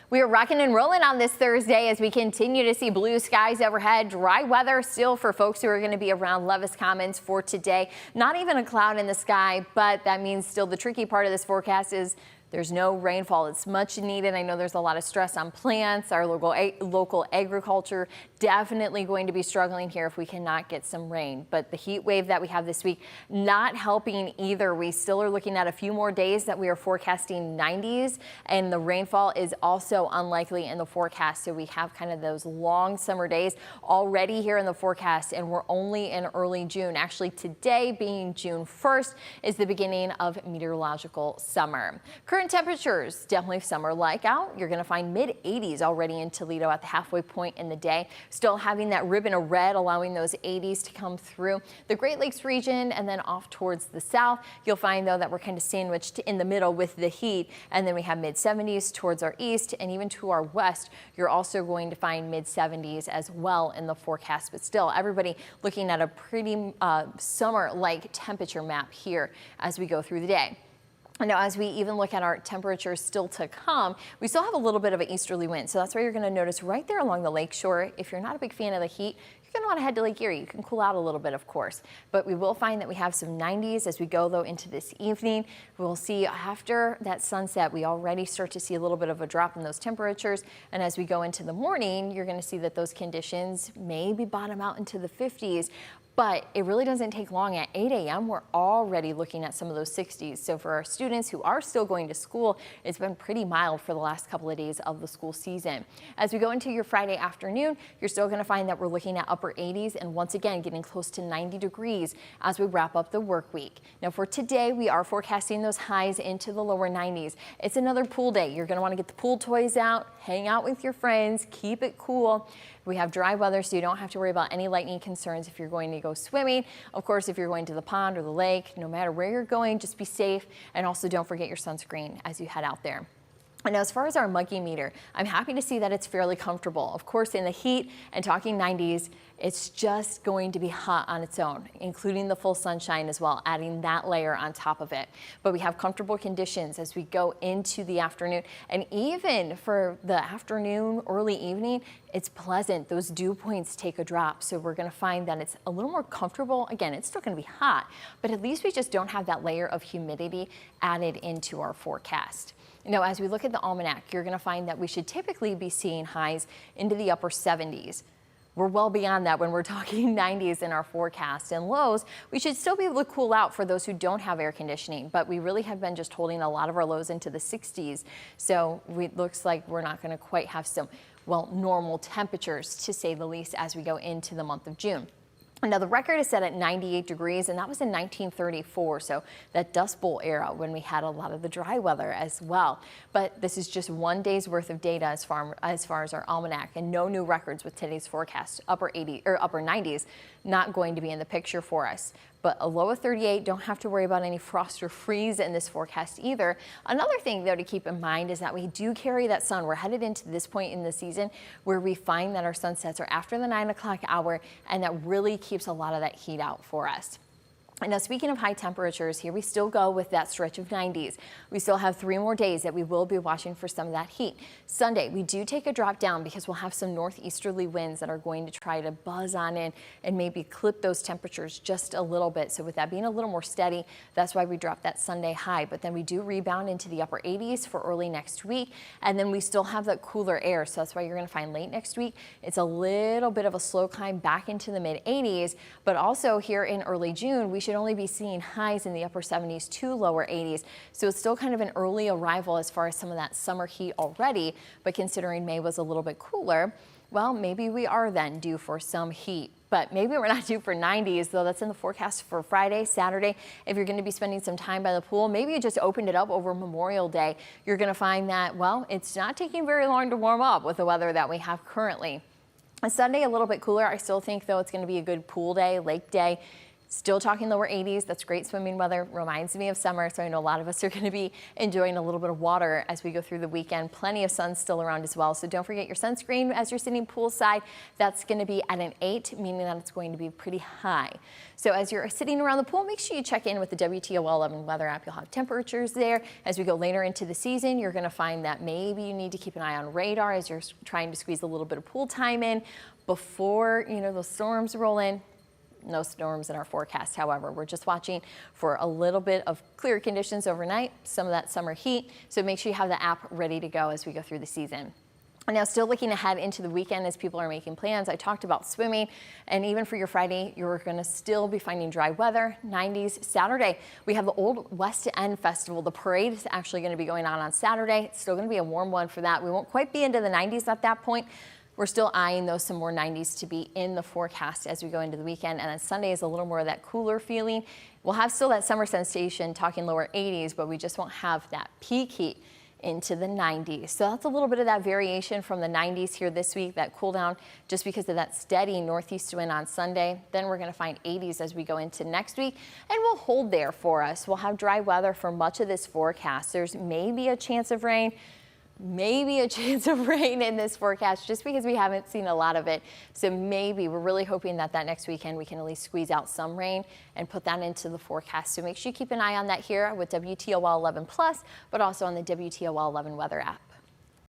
We are rocking and rolling on this Thursday as we continue to see blue skies overhead. Dry weather still for folks who are going to be around Levis Commons for today. Not even a cloud in the sky, but that means still the tricky part of this forecast is there's no rainfall. It's much needed. I know there's a lot of stress on plants. Our local agriculture definitely going to be struggling here if we cannot get some rain. But the heat wave that we have this week not helping either. We still are looking at a few more days that we are forecasting 90s, and the rainfall is also unlikely in the forecast. So we have kind of those long summer days already here in the forecast, and we're only in early June. Actually, today being June 1st is the beginning of meteorological summer. Current temperatures, definitely summer-like out. You're going to find mid-80s already in Toledo at the halfway point in the day. Still having that ribbon of red, allowing those 80s to come through the Great Lakes region and then off towards the south. You'll find, though, that we're kind of sandwiched in the middle with the heat. And then we have mid-70s towards our east and even to our west. You're also going to find mid-70s as well in the forecast. But still, everybody looking at a pretty summer-like temperature map here as we go through the day. Now, as we even look at our temperatures still to come, we still have a little bit of an easterly wind. So that's why you're going to notice right there along the lake shore. If you're not a big fan of the heat, you're going to want to head to Lake Erie. You can cool out a little bit, of course, but we will find that we have some 90s as we go, though, into this evening. We'll see after that sunset, we already start to see a little bit of a drop in those temperatures. And as we go into the morning, you're going to see that those conditions maybe bottom out into the 50s. But it really doesn't take long. At 8 a.m., we're already looking at some of those 60s. So for our students who are still going to school, it's been pretty mild for the last couple of days of the school season. As we go into your Friday afternoon, you're still going to find that we're looking at upper 80s and once again getting close to 90 degrees as we wrap up the work week. Now for today, we are forecasting those highs into the lower 90s. It's another pool day. You're going to want to get the pool toys out, hang out with your friends, keep it cool. We have dry weather, so you don't have to worry about any lightning concerns if you're going to go swimming. Of course, if you're going to the pond or the lake, no matter where you're going, just be safe. And also don't forget your sunscreen as you head out there. And as far as our muggy meter, I'm happy to see that it's fairly comfortable. Of course, in the heat and talking 90s, it's just going to be hot on its own, including the full sunshine as well, adding that layer on top of it. But we have comfortable conditions as we go into the afternoon. And even for the afternoon, early evening, it's pleasant. Those dew points take a drop. So we're going to find that it's a little more comfortable. Again, it's still going to be hot, but at least we just don't have that layer of humidity added into our forecast. Now, as we look at the almanac, you're going to find that we should typically be seeing highs into the upper 70s. We're well beyond that when we're talking 90s in our forecast, and lows, we should still be able to cool out for those who don't have air conditioning, but we really have been just holding a lot of our lows into the 60s. So it looks like we're not going to quite have some, well, normal temperatures, to say the least, as we go into the month of June. Now, the record is set at 98 degrees, and that was in 1934, so that Dust Bowl era when we had a lot of the dry weather as well. But this is just one day's worth of data as far as our almanac, and no new records with today's forecast. Upper 90s not going to be in the picture for us. But a low of 38, don't have to worry about any frost or freeze in this forecast either. Another thing, though, to keep in mind is that we do carry that sun. We're headed into this point in the season where we find that our sunsets are after the 9 o'clock hour, and that really keeps a lot of that heat out for us. And now, speaking of high temperatures, here we still go with that stretch of 90s. We still have 3 more days that we will be watching for some of that heat. Sunday, we do take a drop down because we'll have some northeasterly winds that are going to try to buzz on in and maybe clip those temperatures just a little bit. So with that being a little more steady, that's why we drop that Sunday high. But then we do rebound into the upper 80s for early next week. And then we still have that cooler air. So that's why you're going to find late next week, it's a little bit of a slow climb back into the mid 80s. But also here in early June, we should only be seeing highs in the upper 70s to lower 80s. So it's still kind of an early arrival as far as some of that summer heat already. But considering May was a little bit cooler, well, maybe we are then due for some heat. But maybe we're not due for 90s, though. That's in the forecast for Friday, Saturday. If you're going to be spending some time by the pool, maybe you just opened it up over Memorial Day. You're going to find that, well, it's not taking very long to warm up with the weather that we have currently. On Sunday, a little bit cooler. I still think, though, it's going to be a good pool day, lake day. Still talking lower 80s. That's great swimming weather. Reminds me of summer, so I know a lot of us are going to be enjoying a little bit of water as we go through the weekend. Plenty of sun still around as well, so don't forget your sunscreen as you're sitting poolside. That's going to be at an 8, meaning that it's going to be pretty high. So as you're sitting around the pool, make sure you check in with the WTOL 11 weather app. You'll have temperatures there. As we go later into the season, you're going to find that maybe you need to keep an eye on radar as you're trying to squeeze a little bit of pool time in before, those storms roll in. No storms in our forecast, however. We're just watching for a little bit of clear conditions overnight, some of that summer heat. So make sure you have the app ready to go as we go through the season. Now, still looking ahead into the weekend as people are making plans. I talked about swimming, and even for your Friday, you're going to still be finding dry weather, 90s. Saturday, we have the Old West End Festival. The parade is actually going to be going on Saturday. It's still going to be a warm one for that. We won't quite be into the 90s at that point. We're still eyeing those some more 90s to be in the forecast as we go into the weekend. And then Sunday is a little more of that cooler feeling. We'll have still that summer sensation, talking lower 80s, but we just won't have that peak heat into the 90s. So that's a little bit of that variation from the 90s here this week, that cool down just because of that steady northeast wind on Sunday. Then we're going to find 80s as we go into next week, and we'll hold there for us. We'll have dry weather for much of this forecast. There's maybe a chance of rain. Maybe a chance of rain in this forecast just because we haven't seen a lot of it. So maybe we're really hoping that next weekend we can at least squeeze out some rain and put that into the forecast. So make sure you keep an eye on that here with WTOL 11 Plus, but also on the WTOL 11 weather app.